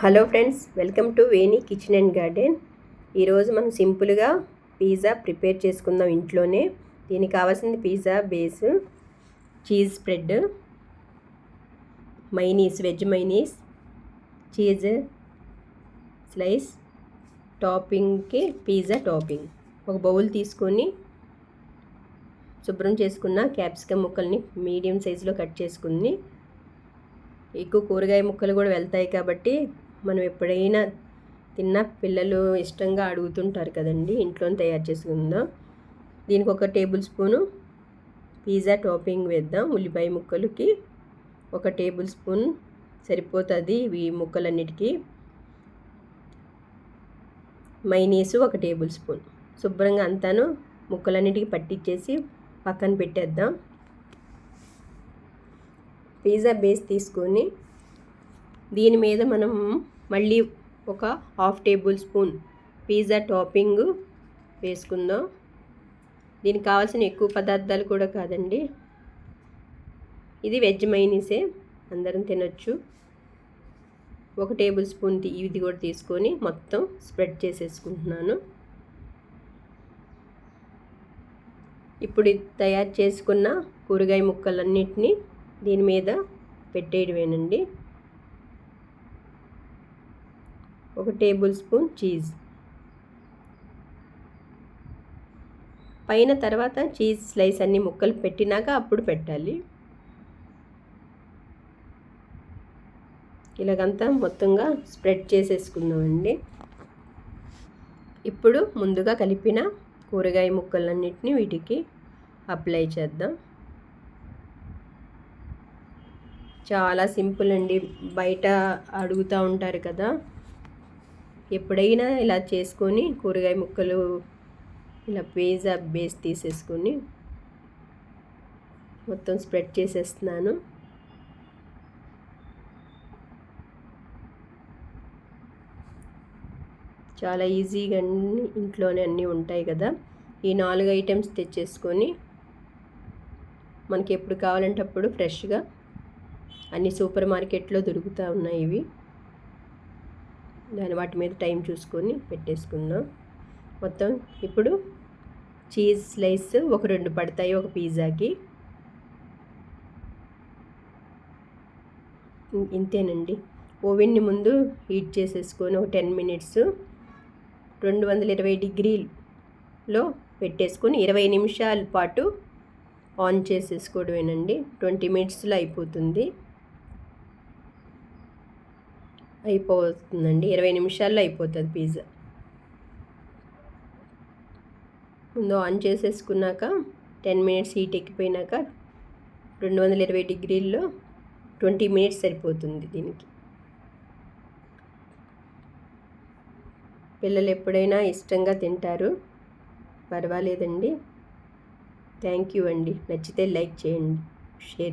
Hello friends, welcome to Veni kitchen and garden. ఈరోజు మనం సింపుల్గా పిజ్జా ప్రిపేర్ చేసుకుందాం ఇంట్లోనే. దీనికి కావాల్సింది pizza base, cheese spread, mayonnaise, veg mayonnaise, cheese slice, టాపింగ్కి పిజ్జా టాపింగ్. ఒక బౌల్ తీసుకొని శుభ్రం చేసుకున్న క్యాప్సికమ్ ముక్కల్ని మీడియం సైజులో కట్ చేసుకుని, ఎక్కువ కూరగాయ ముక్కలు కూడా వెళ్తాయి కాబట్టి మనం ఎప్పుడైనా తిన్న పిల్లలు ఇష్టంగా అడుగుతుంటారు కదండి, ఇంట్లోనే తయారు చేసుకుందాం. దీనికి ఒక టేబుల్ స్పూను పిజ్జా టాపింగ్ వేద్దాం. ఉల్లిపాయ ముక్కలకి 1 టేబుల్ స్పూన్ సరిపోతుంది ఇవి ముక్కలన్నిటికీ. Mayonnaise 1 table spoon. శుభ్రంగా అంతాను ముక్కలన్నిటికీ పట్టించేసి పక్కన పెట్టేద్దాం. పిజ్జా బేస్ తీసుకొని దీని మీద మనం మళ్ళీ ఒక 1/2 టేబుల్ స్పూన్ పిజ్జా టాపింగ్ వేసుకుందాం. దీనికి కావాల్సిన ఎక్కువ పదార్థాలు కూడా కాదండి, ఇది వెజ్ మైనీసే, అందరం తినొచ్చు. 1 టేబుల్ స్పూన్ ఇది కూడా తీసుకొని మొత్తం స్ప్రెడ్ చేసేసుకుంటున్నాను. ఇప్పుడు తయారు చేసుకున్న కూరగాయ ముక్కలన్నిటినీ దీని మీద పెట్టేయడమేనండి. 1 టేబుల్ స్పూన్ చీజ్ పైన, తర్వాత చీజ్ స్లైస్ అన్ని ముక్కలు పెట్టినాక అప్పుడు పెట్టాలి. ఇలాగంతా మొత్తంగా స్ప్రెడ్ చేసేసుకుందామండి. ఇప్పుడు ముందుగా కలిపిన కూరగాయ ముక్కలన్నిటిని వీటికి అప్లై చేద్దాం. చాలా సింపుల్ అండి. బయట అడుగుతూ ఉంటారు కదా, ఎప్పుడైనా ఇలా చేసుకొని కూరగాయ ముక్కలు ఇలా పిజ్జా బేస్ తీసేసుకొని మొత్తం స్ప్రెడ్ చేసేస్తున్నాను. చాలా ఈజీగా ఇంట్లోనే అన్నీ ఉంటాయి కదా. ఈ 4 ఐటమ్స్ తెచ్చేసుకొని మనకి ఎప్పుడు కావాలంటే అప్పుడు ఫ్రెష్గా అన్ని సూపర్ మార్కెట్లో దొరుకుతూ ఉన్నాయి ఇవి. వాటి మీద టైం చూసుకొని పెట్టేసుకుందాం మొత్తం. ఇప్పుడు చీజ్ స్లైస్ ఒక 2 పడతాయి ఒక పిజ్జాకి. ఇంతేనండి. ఓవెన్ని ముందు హీట్ చేసేసుకొని ఒక 10 మినిట్స్ 220 డిగ్రీలో పెట్టేసుకొని 20 నిమిషాల పాటు ఆన్ చేసేసుకోవడమేనండి. 20 మినిట్స్లో అయిపోతుందండి. 20 నిమిషాల్లో అయిపోతుంది పిజ్జా. ముందు ఆన్ చేసేసుకున్నాక 10 మినిట్స్ హీట్ ఎక్కిపోయినాక 220 డిగ్రీల్లో 20 మినిట్స్ సరిపోతుంది దీనికి. పిల్లలు ఎప్పుడైనా ఇష్టంగా తింటారు, పర్వాలేదండి. థ్యాంక్ యూ అండి. నచ్చితే లైక్ చేయండి, షేర్